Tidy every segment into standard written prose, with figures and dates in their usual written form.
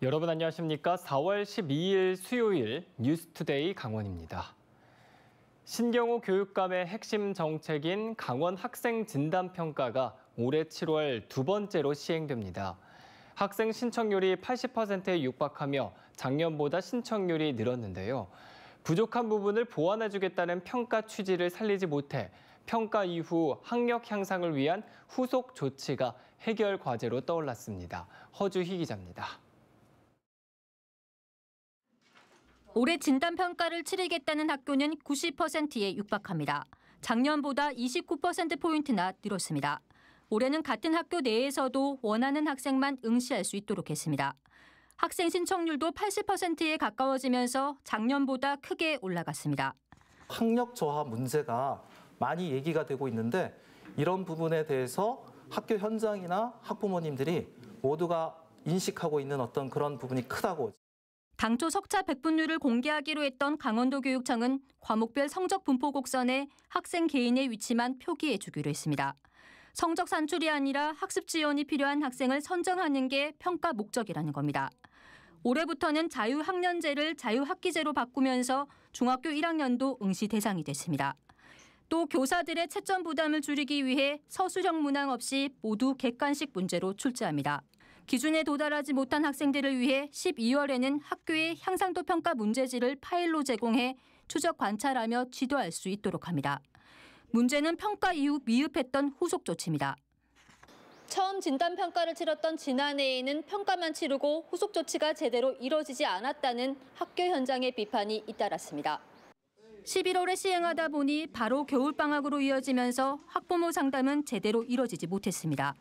여러분 안녕하십니까? 4월 12일 수요일 뉴스투데이 강원입니다. 신경호 교육감의 핵심 정책인 강원 학생 진단평가가 올해 7월 두 번째로 시행됩니다. 학생 신청률이 80%에 육박하며 작년보다 신청률이 늘었는데요. 부족한 부분을 보완해주겠다는 평가 취지를 살리지 못해 평가 이후 학력 향상을 위한 후속 조치가 해결 과제로 떠올랐습니다. 허주희 기자입니다. 올해 진단평가를 치르겠다는 학교는 90%에 육박합니다. 작년보다 29%포인트나 늘었습니다. 올해는 같은 학교 내에서도 원하는 학생만 응시할 수 있도록 했습니다. 학생 신청률도 80%에 가까워지면서 작년보다 크게 올라갔습니다. 학력 저하 문제가 많이 얘기가 되고 있는데 이런 부분에 대해서 학교 현장이나 학부모님들이 모두가 인식하고 있는 어떤 그런 부분이 크다고. 당초 석차 배분율을 공개하기로 했던 강원도 교육청은 과목별 성적 분포 곡선에 학생 개인의 위치만 표기해 주기로 했습니다. 성적 산출이 아니라 학습 지원이 필요한 학생을 선정하는 게 평가 목적이라는 겁니다. 올해부터는 자유학년제를 자유학기제로 바꾸면서 중학교 1학년도 응시 대상이 됐습니다. 또 교사들의 채점 부담을 줄이기 위해 서술형 문항 없이 모두 객관식 문제로 출제합니다. 기준에 도달하지 못한 학생들을 위해 12월에는 학교에 향상도 평가 문제지를 파일로 제공해 추적 관찰하며 지도할 수 있도록 합니다. 문제는 평가 이후 미흡했던 후속 조치입니다. 처음 진단평가를 치렀던 지난해에는 평가만 치르고 후속 조치가 제대로 이뤄지지 않았다는 학교 현장의 비판이 잇따랐습니다. 11월에 시행하다 보니 바로 겨울방학으로 이어지면서 학부모 상담은 제대로 이뤄지지 못했습니다.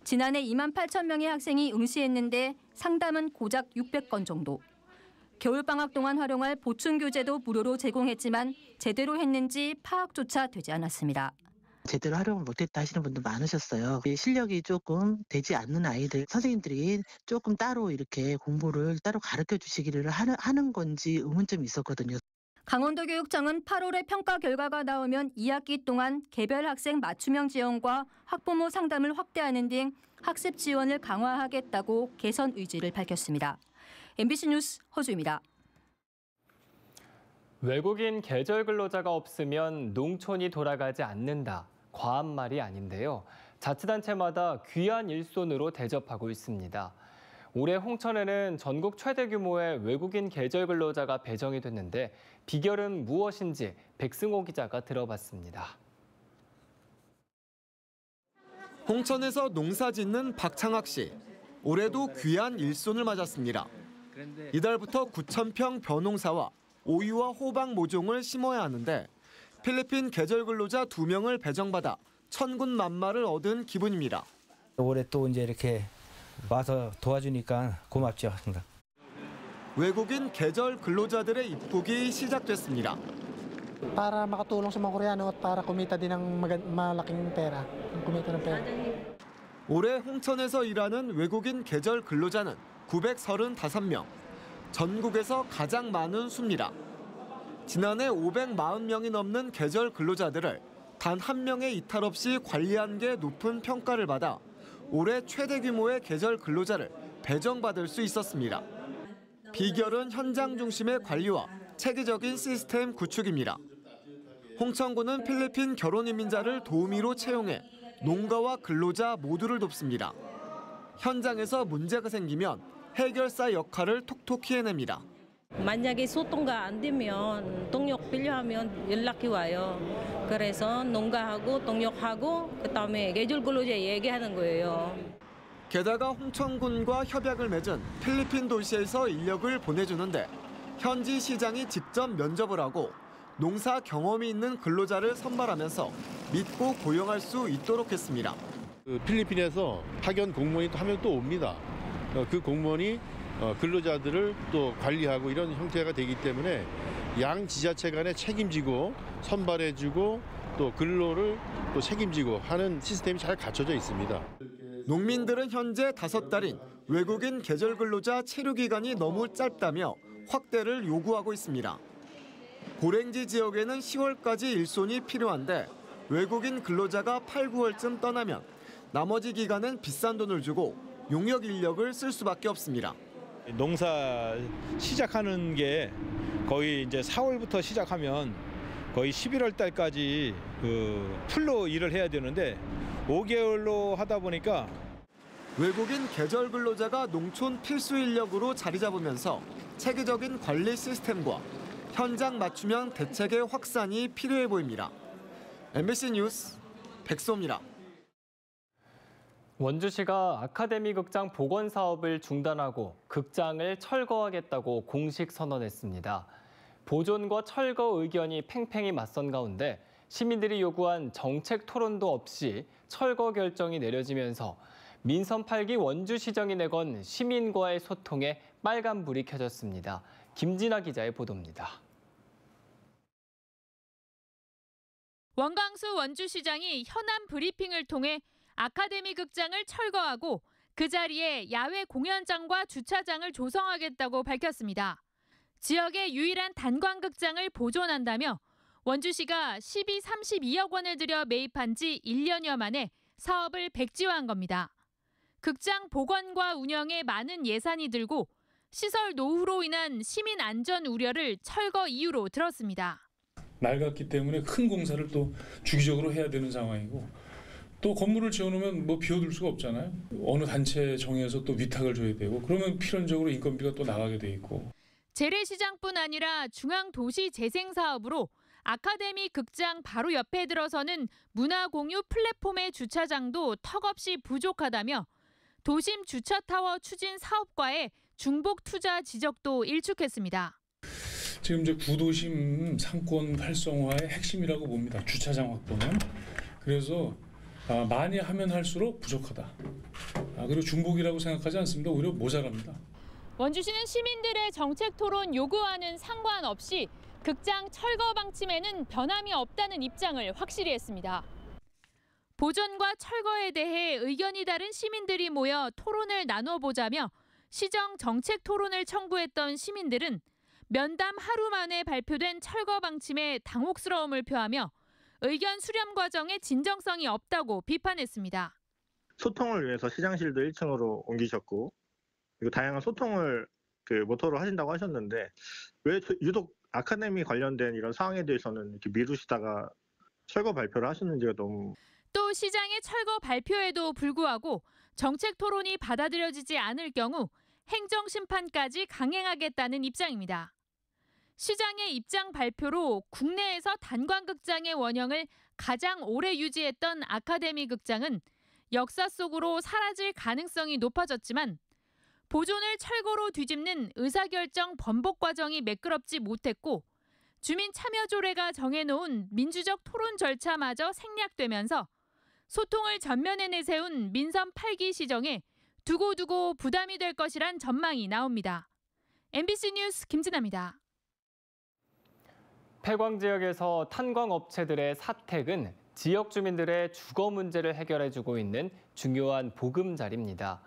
지난해 2만 8천 명의 학생이 응시했는데 상담은 고작 600건 정도. 겨울방학 동안 활용할 보충교재도 무료로 제공했지만 제대로 했는지 파악조차 되지 않았습니다. 제대로 활용을 못했다 하시는 분도 많으셨어요. 실력이 조금 되지 않는 아이들, 선생님들이 조금 따로 이렇게 공부를 따로 가르쳐 주시기를 하는 건지 의문점이 있었거든요. 강원도교육청은 8월에 평가 결과가 나오면 2학기 동안 개별 학생 맞춤형 지원과 학부모 상담을 확대하는 등 학습 지원을 강화하겠다고 개선 의지를 밝혔습니다. MBC 뉴스 허주입니다. 외국인 계절 근로자가 없으면 농촌이 돌아가지 않는다. 과한 말이 아닌데요. 자치단체마다 귀한 일손으로 대접하고 있습니다. 올해 홍천에는 전국 최대 규모의 외국인 계절 근로자가 배정이 됐는데 비결은 무엇인지 백승호 기자가 들어봤습니다. 홍천에서 농사 짓는 박창학 씨. 올해도 귀한 일손을 맞았습니다. 이달부터 9,000평 벼농사와 오이와 호박 모종을 심어야 하는데 필리핀 계절 근로자 2명을 배정받아 천군만마를 얻은 기분입니다. 올해 또 이제 이렇게 와서 도와주니까 고맙죠. 외국인 계절 근로자들의 입국이 시작됐습니다. Para makatulong sa mga Koreano at para kumita din ng malaking pera. kumita ng pera. 올해 홍천에서 일하는 외국인 계절 근로자는 935명. 전국에서 가장 많은 수입니다. 지난해 540명이 넘는 계절 근로자들을 단 한 명의 이탈 없이 관리한 게 높은 평가를 받아 올해 최대 규모의 계절 근로자를 배정받을 수 있었습니다. 비결은 현장 중심의 관리와 체계적인 시스템 구축입니다. 홍천군은 필리핀 결혼 이민자를 도우미로 채용해 농가와 근로자 모두를 돕습니다. 현장에서 문제가 생기면 해결사 역할을 톡톡히 해냅니다. 만약에 소통가 안 되면 동력 필요하면 연락이 와요. 그래서 농가하고 동력하고 그다음에 계절 근로자 얘기하는 거예요. 게다가 홍천군과 협약을 맺은 필리핀 도시에서 인력을 보내주는데 현지 시장이 직접 면접을 하고 농사 경험이 있는 근로자를 선발하면서 믿고 고용할 수 있도록 했습니다. 필리핀에서 파견 공무원이 한 명 또 옵니다. 그 공무원이 근로자들을 또 관리하고 이런 형태가 되기 때문에 양 지자체 간에 책임지고 선발해주고 또 근로를 또 책임지고 하는 시스템이 잘 갖춰져 있습니다. 농민들은 현재 5달인 외국인 계절 근로자 체류 기간이 너무 짧다며 확대를 요구하고 있습니다. 고랭지 지역에는 10월까지 일손이 필요한데 외국인 근로자가 8, 9월쯤 떠나면 나머지 기간은 비싼 돈을 주고 용역 인력을 쓸 수밖에 없습니다. 농사 시작하는 게 거의 이제 4월부터 시작하면 거의 11월 달까지 풀로 일을 해야 되는데 5개월로 하다 보니까 외국인 계절 근로자가 농촌 필수 인력으로 자리 잡으면서 체계적인 관리 시스템과 현장 맞춤형 대책의 확산이 필요해 보입니다. MBC 뉴스 백소입니다. 원주시가 아카데미 극장 복원 사업을 중단하고 극장을 철거하겠다고 공식 선언했습니다. 보존과 철거 의견이 팽팽히 맞선 가운데 시민들이 요구한 정책 토론도 없이 철거 결정이 내려지면서 민선 8기 원주시정이 내건 시민과의 소통에 빨간불이 켜졌습니다. 김진아 기자의 보도입니다. 원광수 원주시장이 현안 브리핑을 통해 아카데미 극장을 철거하고 그 자리에 야외 공연장과 주차장을 조성하겠다고 밝혔습니다. 지역의 유일한 단관극장을 보존한다며 원주시가 32억 원을 들여 매입한 지 1년여 만에 사업을 백지화한 겁니다. 극장 복원과 운영에 많은 예산이 들고 시설 노후로 인한 시민 안전 우려를 철거 이유로 들었습니다. 낡았기 때문에 큰 공사를 또 주기적으로 해야 되는 상황이고 또 건물을 지어놓으면 비워둘 수가 없잖아요. 어느 단체 정해서 또 위탁을 줘야 되고 그러면 필연적으로 인건비가 또 나가게 돼 있고. 재래시장뿐 아니라 중앙도시재생 사업으로 아카데미 극장 바로 옆에 들어서는 문화공유 플랫폼의 주차장도 턱없이 부족하다며 도심 주차타워 추진 사업과의 중복 투자 지적도 일축했습니다. 지금 이제 구도심 상권 활성화의 핵심이라고 봅니다. 주차장 확보는. 그래서 많이 하면 할수록 부족하다. 그리고 중복이라고 생각하지 않습니다. 오히려 모자랍니다. 원주시는 시민들의 정책 토론 요구와는 상관없이 극장 철거 방침에는 변함이 없다는 입장을 확실히 했습니다. 보존과 철거에 대해 의견이 다른 시민들이 모여 토론을 나눠보자며 시정 정책 토론을 청구했던 시민들은 면담 하루 만에 발표된 철거 방침에 당혹스러움을 표하며 의견 수렴 과정에 진정성이 없다고 비판했습니다. 소통을 위해서 시장실도 1층으로 옮기셨고 그리고 다양한 소통을 모토로 하신다고 하셨는데 왜 유독 아카데미 관련된 이런 사항에 대해서는 이렇게 미루시다가 철거 발표를 하셨는지가 너무. 또 시장의 철거 발표에도 불구하고 정책 토론이 받아들여지지 않을 경우 행정심판까지 강행하겠다는 입장입니다. 시장의 입장 발표로 국내에서 단관극장의 원형을 가장 오래 유지했던 아카데미 극장은 역사 속으로 사라질 가능성이 높아졌지만 보존을 철거로 뒤집는 의사결정 번복 과정이 매끄럽지 못했고 주민 참여 조례가 정해놓은 민주적 토론 절차마저 생략되면서 소통을 전면에 내세운 민선 8기 시정에 두고두고 부담이 될 것이란 전망이 나옵니다. MBC 뉴스 김진아입니다. 폐광 지역에서 탄광업체들의 사택은 지역 주민들의 주거 문제를 해결해주고 있는 중요한 보금자리입니다.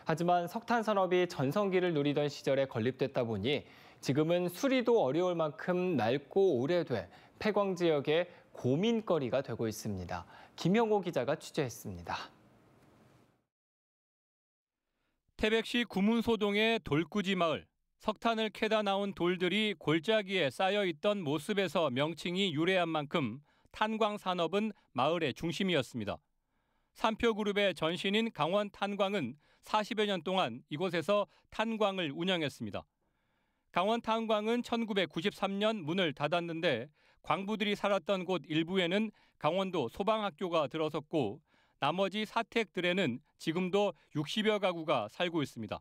하지만 석탄 산업이 전성기를 누리던 시절에 건립됐다 보니 지금은 수리도 어려울 만큼 낡고 오래돼 폐광 지역의 고민거리가 되고 있습니다. 김형호 기자가 취재했습니다. 태백시 구문소동의 돌꾸지 마을. 석탄을 캐다 나온 돌들이 골짜기에 쌓여 있던 모습에서 명칭이 유래한 만큼 탄광 산업은 마을의 중심이었습니다. 삼표그룹의 전신인 강원탄광은 40여 년 동안 이곳에서 탄광을 운영했습니다. 강원탄광은 1993년 문을 닫았는데 광부들이 살았던 곳 일부에는 강원도 소방학교가 들어섰고 나머지 사택들에는 지금도 60여 가구가 살고 있습니다.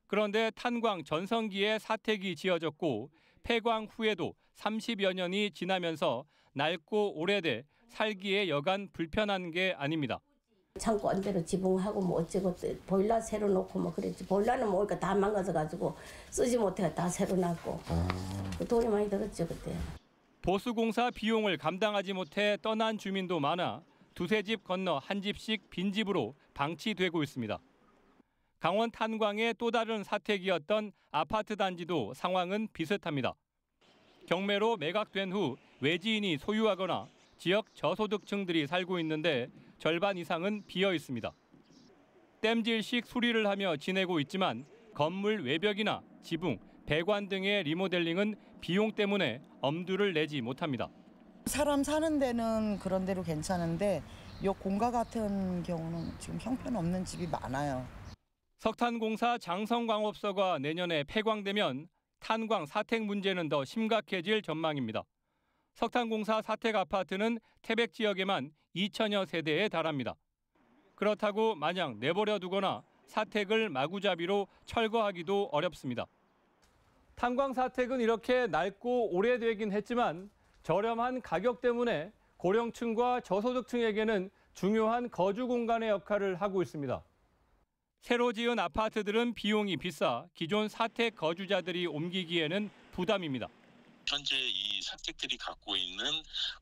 그런데 탄광 전성기에 사택이 지어졌고 폐광 후에도 30여 년이 지나면서 낡고 오래돼 살기에 여간 불편한 게 아닙니다. 창고 언대로 지붕하고 뭐 어쩌고 보일러 새로 놓고 뭐 그랬지. 보일러는 뭐니까 다 망가져가지고 쓰지 못해 다 새로 놨고 돈이 많이 들었죠 그때. 보수공사 비용을 감당하지 못해 떠난 주민도 많아 두세 집 건너 한 집씩 빈집으로 방치되고 있습니다. 강원 탄광의 또 다른 사택이었던 아파트 단지도 상황은 비슷합니다. 경매로 매각된 후 외지인이 소유하거나 지역 저소득층들이 살고 있는데 절반 이상은 비어 있습니다. 땜질식 수리를 하며 지내고 있지만 건물 외벽이나 지붕, 배관 등의 리모델링은 비용 때문에 엄두를 내지 못합니다. 사람 사는 데는 그런 데로 괜찮은데 요 공가 같은 경우는 지금 형편없는 집이 많아요. 석탄공사 장성광업소가 내년에 폐광되면 탄광 사택 문제는 더 심각해질 전망입니다. 석탄공사 사택 아파트는 태백 지역에만 2천여 세대에 달합니다. 그렇다고 마냥 내버려 두거나 사택을 마구잡이로 철거하기도 어렵습니다. 탄광 사택은 이렇게 낡고 오래되긴 했지만 저렴한 가격 때문에 고령층과 저소득층에게는 중요한 거주 공간의 역할을 하고 있습니다. 새로 지은 아파트들은 비용이 비싸 기존 사택 거주자들이 옮기기에는 부담입니다. 현재 이 사택들이 갖고 있는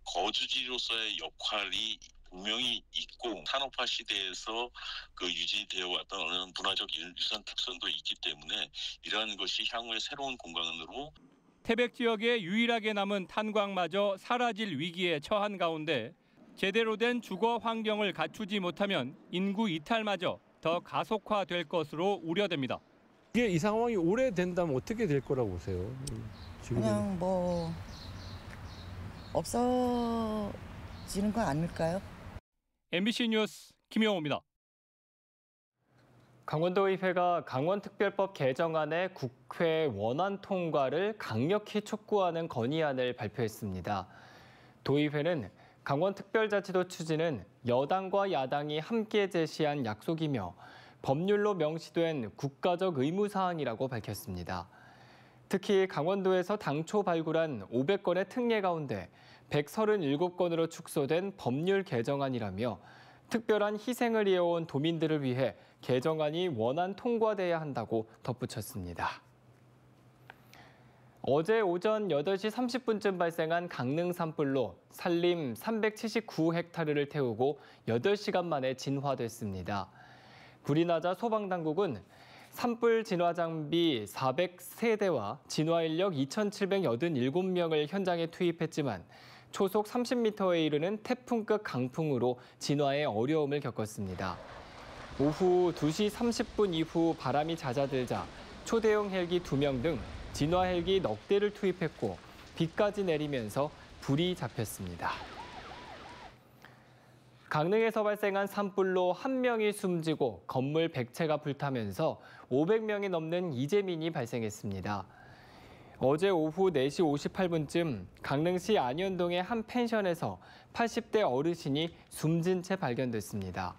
거주지로서의 역할이 분명히 있고 산업화 시대에서 그 유지되어 왔던 어느 문화적 유산 특성도 있기 때문에 이러한 것이 향후의 새로운 공간으로 태백 지역에 유일하게 남은 탄광마저 사라질 위기에 처한 가운데 제대로 된 주거 환경을 갖추지 못하면 인구 이탈마저 더 가속화될 것으로 우려됩니다. 이게 이 상황이 오래된다면 어떻게 될 거라고 보세요? 지금 그냥 뭐 없어지는 거 아닐까요? MBC 뉴스 김영호입니다. 강원도의회가 강원특별법 개정안의 국회 원안 통과를 강력히 촉구하는 건의안을 발표했습니다. 도의회는 강원특별자치도 추진은 여당과 야당이 함께 제시한 약속이며 법률로 명시된 국가적 의무사항이라고 밝혔습니다. 특히 강원도에서 당초 발굴한 500건의 특례 가운데 137건으로 축소된 법률 개정안이라며 특별한 희생을 이어온 도민들을 위해 개정안이 원안 통과돼야 한다고 덧붙였습니다. 어제 오전 8시 30분쯤 발생한 강릉 산불로 산림 379헥타르를 태우고 8시간 만에 진화됐습니다. 불이 나자 소방당국은 산불 진화 장비 403대와 진화 인력 2,787명을 현장에 투입했지만 초속 30m에 이르는 태풍급 강풍으로 진화에 어려움을 겪었습니다. 오후 2시 30분 이후 바람이 잦아들자 초대형 헬기 2명 등 진화 헬기 넉 대를 투입했고 비까지 내리면서 불이 잡혔습니다. 강릉에서 발생한 산불로 1명이 숨지고 건물 100채가 불타면서 500명이 넘는 이재민이 발생했습니다. 어제 오후 4시 58분쯤 강릉시 안현동의 한 펜션에서 80대 어르신이 숨진 채 발견됐습니다.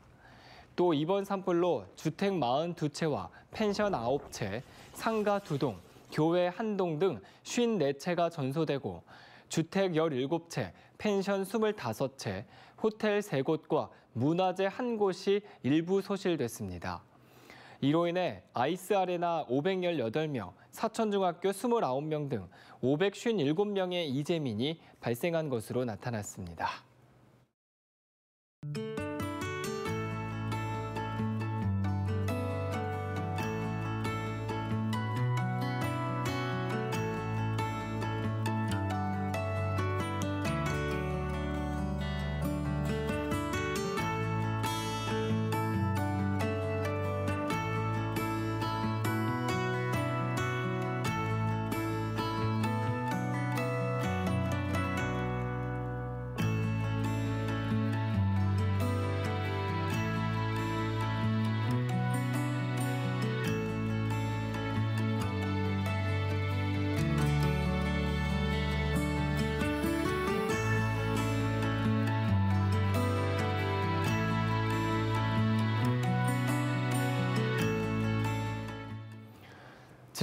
또 이번 산불로 주택 42채와 펜션 9채, 상가 2동, 교회 1동 등 54채가 전소되고 주택 17채, 펜션 25채, 호텔 3곳과 문화재 1곳이 일부 소실됐습니다. 이로 인해 아이스 아레나 518명, 사천중학교 29명 등 557명의 이재민이 발생한 것으로 나타났습니다.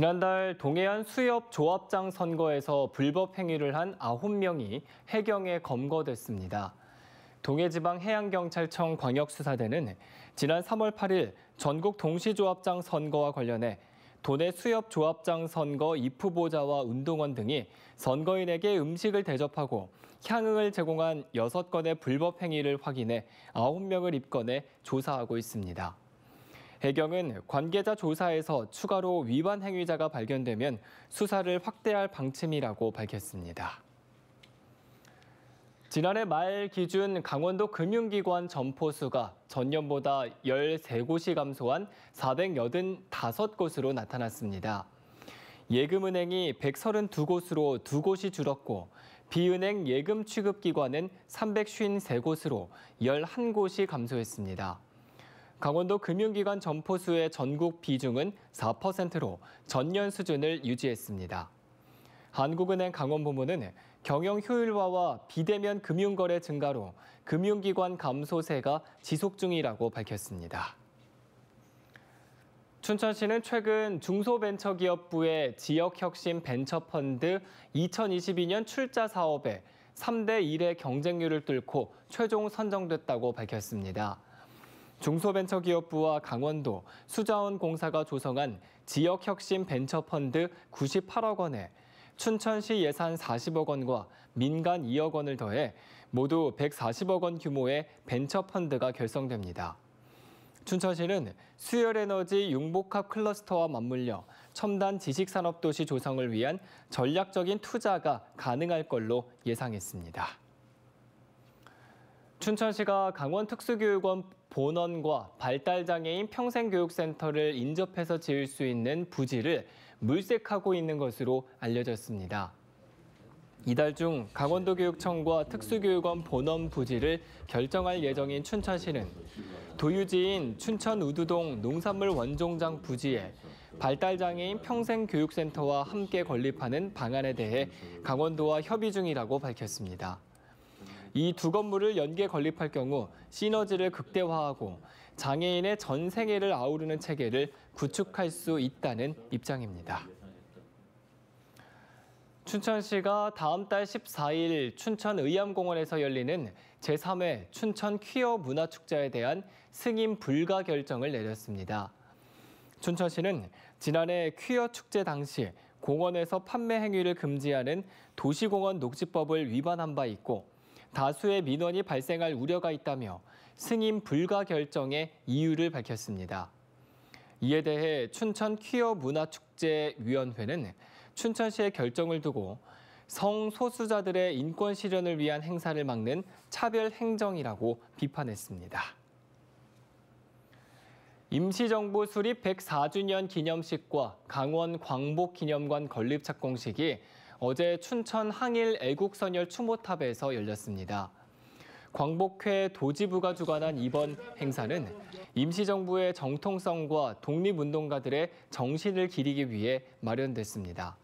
지난달 동해안 수협 조합장 선거에서 불법 행위를 한 9명이 해경에 검거됐습니다. 동해지방해양경찰청 광역수사대는 지난 3월 8일 전국 동시조합장 선거와 관련해 도내 수협 조합장 선거 입후보자와 운동원 등이 선거인에게 음식을 대접하고 향응을 제공한 6건의 불법 행위를 확인해 9명을 입건해 조사하고 있습니다. 해경은 관계자 조사에서 추가로 위반 행위자가 발견되면 수사를 확대할 방침이라고 밝혔습니다. 지난해 말 기준 강원도 금융기관 점포수가 전년보다 13곳이 감소한 485곳으로 나타났습니다. 예금은행이 132곳으로 2곳이 줄었고 비은행 예금 취급기관은 353곳으로 11곳이 감소했습니다. 강원도 금융기관 점포수의 전국 비중은 4%로 전년 수준을 유지했습니다. 한국은행 강원본부는 경영 효율화와 비대면 금융거래 증가로 금융기관 감소세가 지속 중이라고 밝혔습니다. 춘천시는 최근 중소벤처기업부의 지역혁신 벤처펀드 2022년 출자 사업에 3대 1의 경쟁률을 뚫고 최종 선정됐다고 밝혔습니다. 중소벤처기업부와 강원도, 수자원공사가 조성한 지역혁신 벤처펀드 98억 원에 춘천시 예산 40억 원과 민간 2억 원을 더해 모두 140억 원 규모의 벤처펀드가 결성됩니다. 춘천시는 수열에너지 융복합 클러스터와 맞물려 첨단 지식산업도시 조성을 위한 전략적인 투자가 가능할 걸로 예상했습니다. 춘천시가 강원특수교육원 본원과 발달장애인 평생교육센터를 인접해서 지을 수 있는 부지를 물색하고 있는 것으로 알려졌습니다. 이달 중 강원도교육청과 특수교육원 본원 부지를 결정할 예정인 춘천시는 도유지인 춘천우두동 농산물 원종장 부지에 발달장애인 평생교육센터와 함께 건립하는 방안에 대해 강원도와 협의 중이라고 밝혔습니다. 이 두 건물을 연계 건립할 경우 시너지를 극대화하고 장애인의 전 생애를 아우르는 체계를 구축할 수 있다는 입장입니다. 춘천시가 다음 달 14일 춘천의암공원에서 열리는 제3회 춘천 퀴어 문화축제에 대한 승인 불가 결정을 내렸습니다. 춘천시는 지난해 퀴어 축제 당시 공원에서 판매 행위를 금지하는 도시공원 녹지법을 위반한 바 있고 다수의 민원이 발생할 우려가 있다며 승인 불가 결정의 이유를 밝혔습니다. 이에 대해 춘천 퀴어 문화축제위원회는 춘천시의 결정을 두고 성소수자들의 인권 실현을 위한 행사를 막는 차별 행정이라고 비판했습니다. 임시정부 수립 104주년 기념식과 강원 광복기념관 건립 착공식이 어제 춘천 항일 애국선열 추모탑에서 열렸습니다. 광복회 도지부가 주관한 이번 행사는 임시정부의 정통성과 독립운동가들의 정신을 기리기 위해 마련됐습니다.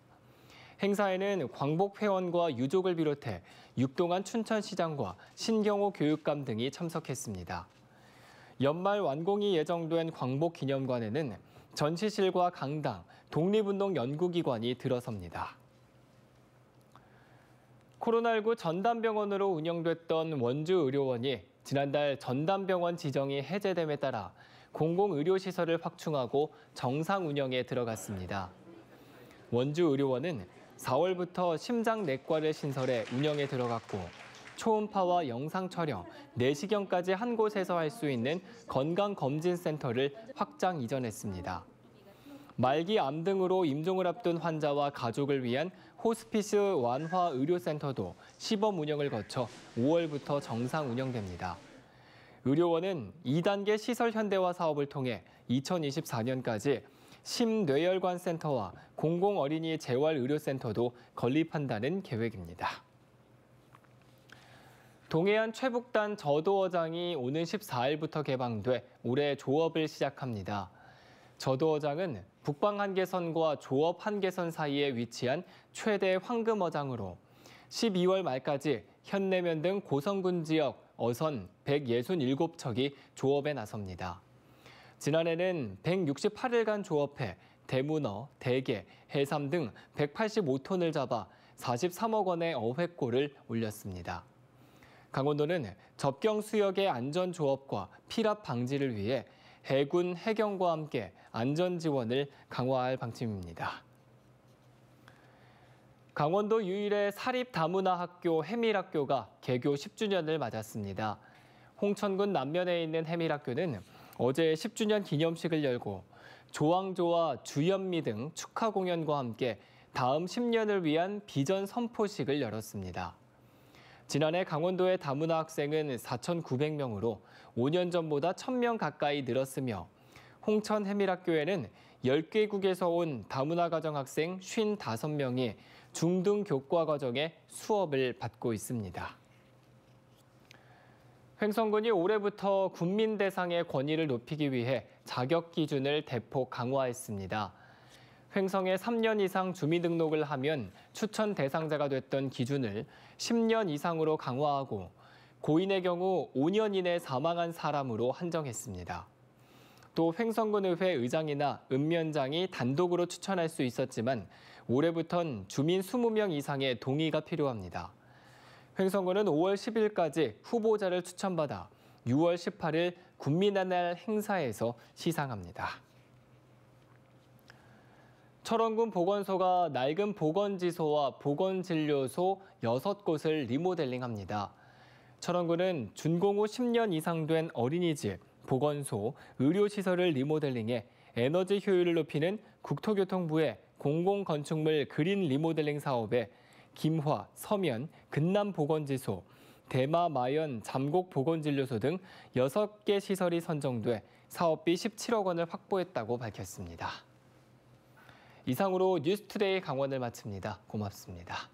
행사에는 광복회원과 유족을 비롯해 육동한 춘천시장과 신경호 교육감 등이 참석했습니다. 연말 완공이 예정된 광복기념관에는 전시실과 강당, 독립운동 연구기관이 들어섭니다. 코로나19 전담병원으로 운영됐던 원주의료원이 지난달 전담병원 지정이 해제됨에 따라 공공의료시설을 확충하고 정상 운영에 들어갔습니다. 원주의료원은 4월부터 심장내과를 신설해 운영에 들어갔고 초음파와 영상 촬영, 내시경까지 한 곳에서 할 수 있는 건강검진센터를 확장 이전했습니다. 말기 암 등으로 임종을 앞둔 환자와 가족을 위한 호스피스 완화 의료센터도 시범 운영을 거쳐 5월부터 정상 운영됩니다. 의료원은 2단계 시설 현대화 사업을 통해 2024년까지 심뇌혈관 센터와 공공어린이 재활의료센터도 건립한다는 계획입니다. 동해안 최북단 저도어장이 오는 14일부터 개방돼 올해 조업을 시작합니다. 저도어장은 북방 한계선과 조업 한계선 사이에 위치한 최대 황금어장으로 12월 말까지 현내면 등 고성군 지역 어선 167척이 조업에 나섭니다. 지난해는 168일간 조업해 대문어, 대게, 해삼 등 185톤을 잡아 43억 원의 어획고를 올렸습니다. 강원도는 접경 수역의 안전 조업과 피랍 방지를 위해 해군, 해경과 함께 안전 지원을 강화할 방침입니다. 강원도 유일의 사립 다문화 학교 해밀학교가 개교 10주년을 맞았습니다. 홍천군 남면에 있는 해밀학교는 어제 10주년 기념식을 열고 조항조와 주현미 등 축하 공연과 함께 다음 10년을 위한 비전 선포식을 열었습니다. 지난해 강원도의 다문화 학생은 4,900명으로 5년 전보다 1,000명 가까이 늘었으며 홍천 해밀학교에는 10개국에서 온 다문화 가정 학생 55명이 중등 교과 과정에 수업을 받고 있습니다. 횡성군이 올해부터 군민 대상의 권위를 높이기 위해 자격 기준을 대폭 강화했습니다. 횡성에 3년 이상 주민등록을 하면 추천 대상자가 됐던 기준을 10년 이상으로 강화하고 고인의 경우 5년 이내 사망한 사람으로 한정했습니다. 또 횡성군의회 의장이나 읍면장이 단독으로 추천할 수 있었지만 올해부턴 주민 20명 이상의 동의가 필요합니다. 횡성군은 5월 10일까지 후보자를 추천받아 6월 18일 군민의 날 행사에서 시상합니다. 철원군 보건소가 낡은 보건지소와 보건진료소 6곳을 리모델링합니다. 철원군은 준공 후 10년 이상 된 어린이집, 보건소, 의료시설을 리모델링해 에너지 효율을 높이는 국토교통부의 공공건축물 그린 리모델링 사업에 김화, 서면, 근남보건지소, 대마, 마연, 잠곡 보건진료소 등 6개 시설이 선정돼 사업비 17억 원을 확보했다고 밝혔습니다. 이상으로 뉴스투데이 강원을 마칩니다. 고맙습니다.